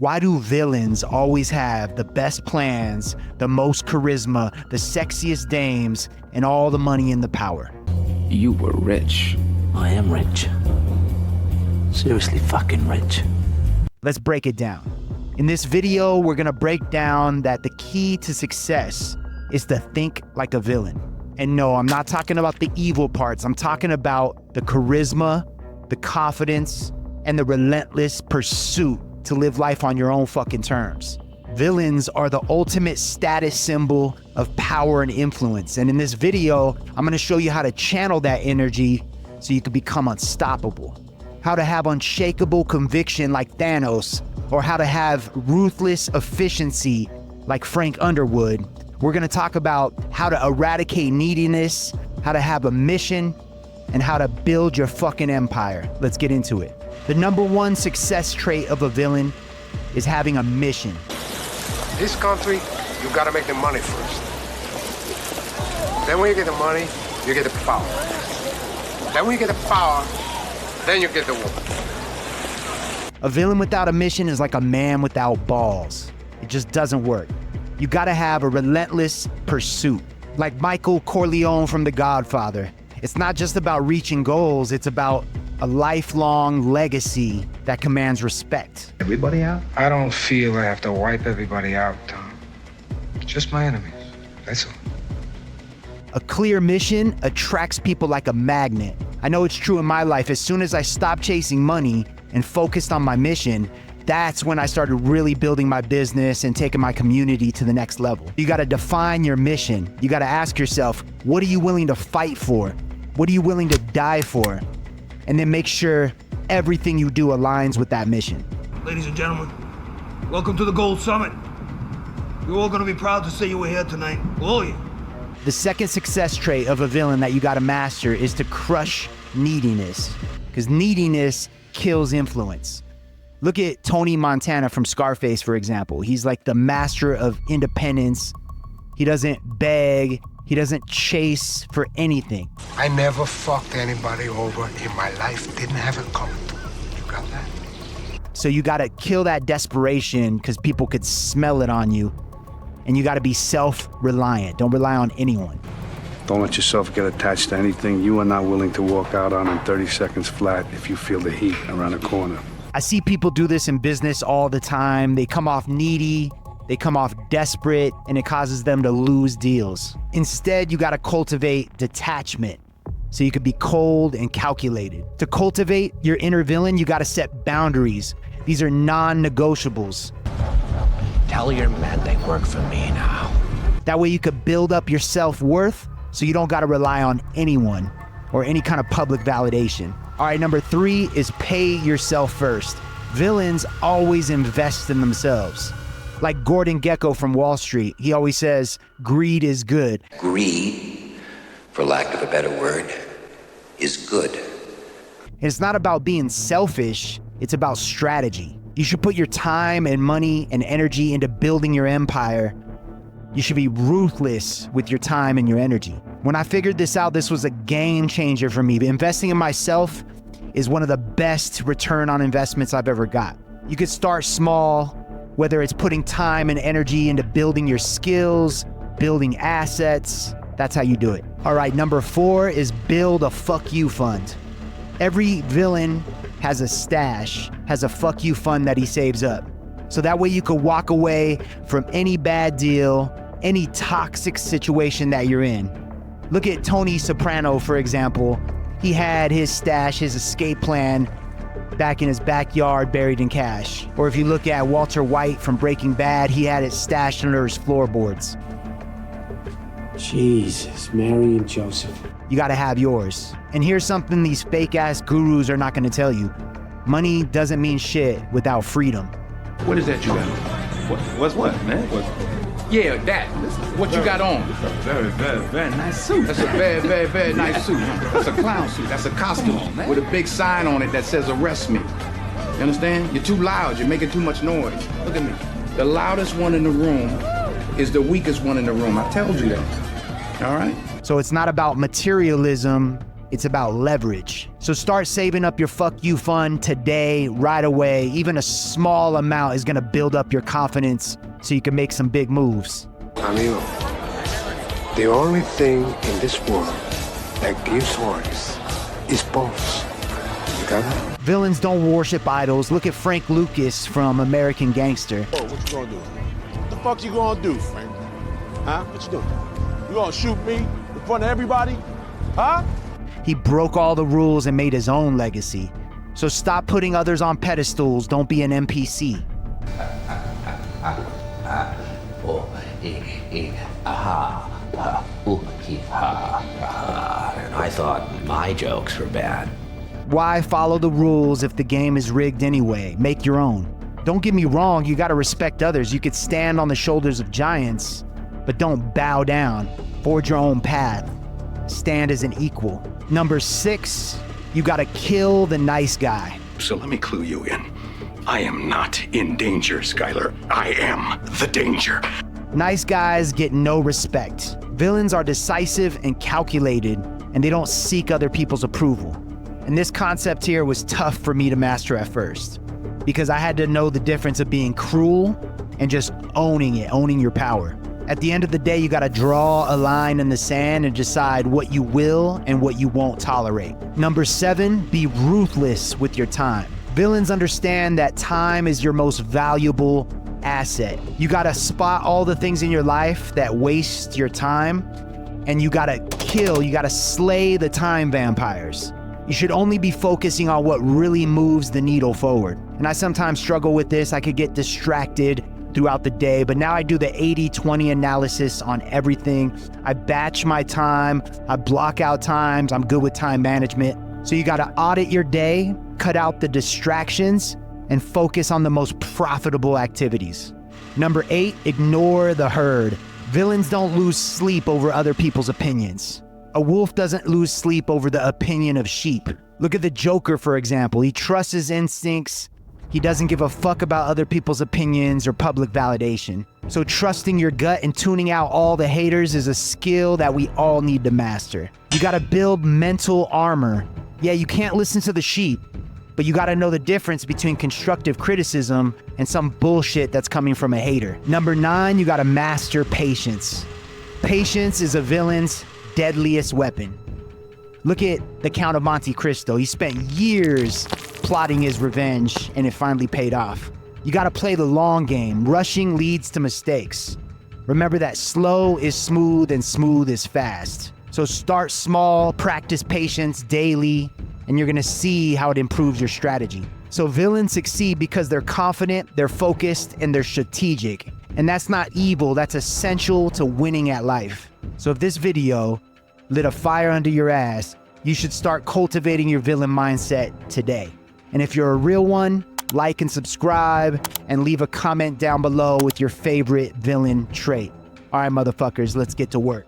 Why do villains always have the best plans, the most charisma, the sexiest dames, and all the money and the power? You were rich. I am rich. Seriously fucking rich. Let's break it down. In this video, we're gonna break down that the key to success is to think like a villain. And no, I'm not talking about the evil parts. I'm talking about the charisma, the confidence, and the relentless pursuit to live life on your own fucking terms. Villains are the ultimate status symbol of power and influence. And in this video, I'm gonna show you how to channel that energy so you can become unstoppable. How to have unshakable conviction like Thanos, or how to have ruthless efficiency like Frank Underwood. We're gonna talk about how to eradicate neediness, how to have a mission, and how to build your fucking empire. Let's get into it. The number one success trait of a villain is having a mission. This country, you gotta make the money first. Then when you get the money, you get the power. Then when you get the power, then you get the war. A villain without a mission is like a man without balls. It just doesn't work. You gotta have a relentless pursuit. Like Michael Corleone from The Godfather. It's not just about reaching goals, it's about a lifelong legacy that commands respect. Everybody out? I don't feel I have to wipe everybody out, Tom. Just my enemies, that's all. A clear mission attracts people like a magnet. I know it's true in my life. As soon as I stopped chasing money and focused on my mission, that's when I started really building my business and taking my community to the next level. You gotta define your mission. You gotta ask yourself, what are you willing to fight for? What are you willing to die for? And then make sure everything you do aligns with that mission. Ladies and gentlemen, welcome to the Gold Summit. You're all gonna be proud to say you were here tonight, all of you. The second success trait of a villain that you gotta master is to crush neediness, because neediness kills influence. Look at Tony Montana from Scarface, for example. He's like the master of independence. He doesn't beg. He doesn't chase for anything. I never fucked anybody over in my life. Didn't have it coming. You got that? So you gotta kill that desperation because people could smell it on you. And you gotta be self-reliant. Don't rely on anyone. Don't let yourself get attached to anything you are not willing to walk out on in 30 seconds flat if you feel the heat around the corner. I see people do this in business all the time. They come off needy, they come off desperate, and it causes them to lose deals. Instead, you gotta cultivate detachment so you can be cold and calculated. To cultivate your inner villain, you gotta set boundaries. These are non-negotiables. Tell your men they work for me now. That way you could build up your self-worth so you don't gotta rely on anyone or any kind of public validation. All right, number 3 is pay yourself first. Villains always invest in themselves. Like Gordon Gekko from Wall Street, he always says, greed is good. Greed, for lack of a better word, is good. It's not about being selfish, it's about strategy. You should put your time and money and energy into building your empire. You should be ruthless with your time and your energy. When I figured this out, this was a game changer for me. Investing in myself is one of the best return on investments I've ever got. You could start small, whether it's putting time and energy into building your skills, building assets. That's how you do it. All right, number 4 is build a fuck you fund. Every villain has a stash, has a fuck you fund that he saves up. So that way you could walk away from any bad deal, any toxic situation that you're in. Look at Tony Soprano, for example. He had his stash, his escape plan back in his backyard buried in cash. Or if you look at Walter White from Breaking Bad, he had it stashed under his floorboards. Jesus, Mary and Joseph. You gotta have yours. And here's something these fake ass gurus are not gonna tell you. Money doesn't mean shit without freedom. What is that you got? What's what, man? Yeah, that. What you got on? That's a very, very, very nice suit. That's a very, very, very nice suit. That's a clown suit. That's a costume with a big sign on it that says arrest me. You understand? You're too loud. You're making too much noise. Look at me. The loudest one in the room is the weakest one in the room. I told you that. All right? So it's not about materialism, It's about leverage. So start saving up your fuck you fund today, right away. Even a small amount is gonna build up your confidence so you can make some big moves. Amigo, the only thing in this world that gives orders is boss. You got that? Villains don't worship idols. Look at Frank Lucas from American Gangster. Oh, what you gonna do? What the fuck you gonna do, Frank? Huh? What you doing? You gonna shoot me in front of everybody? Huh? He broke all the rules and made his own legacy. So stop putting others on pedestals. Don't be an NPC. I thought my jokes were bad. Why follow the rules if the game is rigged anyway? Make your own. Don't get me wrong, you gotta respect others. You could stand on the shoulders of giants, but don't bow down. Forge your own path. Stand as an equal. Number 6, you gotta kill the nice guy. So let me clue you in. I am not in danger, Skylar. I am the danger. Nice guys get no respect. Villains are decisive and calculated, and they don't seek other people's approval. And this concept here was tough for me to master at first, because I had to know the difference of being cruel and just owning it, owning your power. At the end of the day, you gotta draw a line in the sand and decide what you will and what you won't tolerate. Number 7, be ruthless with your time. Villains understand that time is your most valuable asset. You gotta spot all the things in your life that waste your time, and you gotta kill, you gotta slay the time vampires. You should only be focusing on what really moves the needle forward. And I sometimes struggle with this. I could get distracted throughout the day, but now I do the 80-20 analysis on everything. I batch my time, I block out times, I'm good with time management. So you gotta audit your day, cut out the distractions, and focus on the most profitable activities. Number 8, ignore the herd. Villains don't lose sleep over other people's opinions. A wolf doesn't lose sleep over the opinion of sheep. Look at the Joker, for example. He trusts his instincts. He doesn't give a fuck about other people's opinions or public validation. So trusting your gut and tuning out all the haters is a skill that we all need to master. You gotta build mental armor. Yeah, you can't listen to the sheep, but you gotta know the difference between constructive criticism and some bullshit that's coming from a hater. Number 9, you gotta master patience. Patience is a villain's deadliest weapon. Look at the Count of Monte Cristo. He spent years plotting his revenge, and it finally paid off. You gotta play the long game. Rushing leads to mistakes. Remember that slow is smooth and smooth is fast. So start small, practice patience daily, and you're gonna see how it improves your strategy. So villains succeed because they're confident, they're focused, and they're strategic. And that's not evil, that's essential to winning at life. So if this video lit a fire under your ass, you should start cultivating your villain mindset today. And if you're a real one, like and subscribe, and leave a comment down below with your favorite villain trait. All right, motherfuckers, let's get to work.